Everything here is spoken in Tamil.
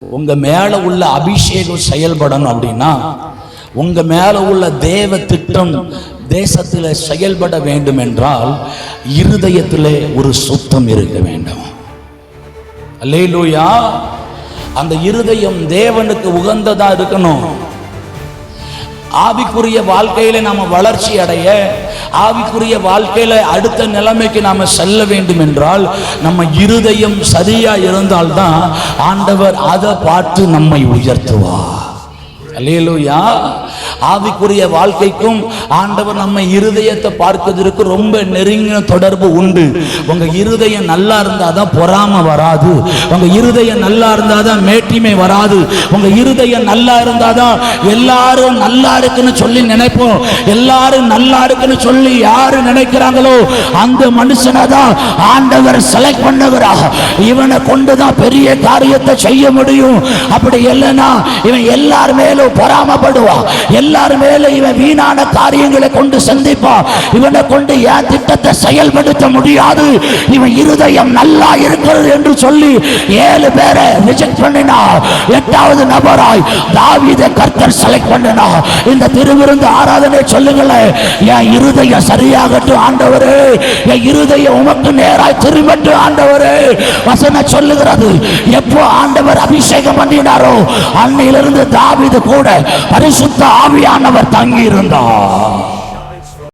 உங்க மேல உள்ள அபிஷேகம் செயல்படணும் அப்படின்னா உங்க மேல உள்ள தேவ திட்டம் தேசத்தில் செயல்பட வேண்டும் என்றால் இருதயத்திலே ஒரு சுத்தம் இருக்க வேண்டும். அல்லேலூயா. அந்த இருதயம் தேவனுக்கு உகந்ததா இருக்கணும். ஆவிக்குரிய வாழ்க்கையில நாம வளர்ச்சி அடைய, ஆவிக்குரிய வாழ்க்கையில அடுத்த நிலைமைக்கு நாம செல்ல வேண்டும் என்றால் நம்ம இருதயம் சரியா இருந்தால்தான் ஆண்டவர் அதை பார்த்து நம்மை உயர்த்துவார். அல்லேலூயா. ஆவிக்குரிய வாழ்க்கைக்கும் ஆண்டவர் நம்ம இருதயத்தை பார்க்கிறதுக்கு ரொம்ப நெருங்கின தொடர்பு உண்டு. உங்க இருதயம் நல்லா இருந்தாதான் பொறாமை வராது, உங்க இருதயம் நல்லா இருந்தாதான் மேட்டிமை வராது, உங்க இருதயம் நல்லா இருந்தாதான் எல்லாரும் நல்லா இருக்குன்னு சொல்லி நினைப்போம். எல்லாரும் நல்லா இருக்குன்னு சொல்லி யாரு நினைக்கிறாங்களோ அந்த மனுஷனை தான் ஆண்டவர் செலக்ட் பண்ணுகிறா. இவனை கொண்டுதான் பெரிய காரியத்தை செய்ய முடியும். அப்படி இல்லைன்னா இவன் எல்லார் மேலும் பொறாமப்படுவா, எல்லார் மேல இவன் வீணான காரியங்களை கொண்டு சந்திப்பா. இவனை கொண்டு என் திட்டத்தை செயல்படுத்த முடியாது. இவன் இருதயம் நல்லா இருக்கிறது என்று சொல்லி 7 பேரை ரிஜெக்ட் பண்ணினா, 8வது நபராய் தாவீதை கர்த்தர் செலக்ட் பண்ணினா. இந்த திருவிருந்து ஆராதனை சொல்லுங்களேன், என் இருதயம் சரியாகட்டும் ஆண்டவரே, என் இருதயம் உமக்கு நேராய் திரும்பட்டும் ஆண்டவரே. வசனம் சொல்லுகிறது, எப்போ ஆண்டவர் அபிஷேகம் பண்ணினாரோ அன்னையிலிருந்து தாவீது கூட பரிசுத்த ஆவியானவர் தங்கி இருந்தார்.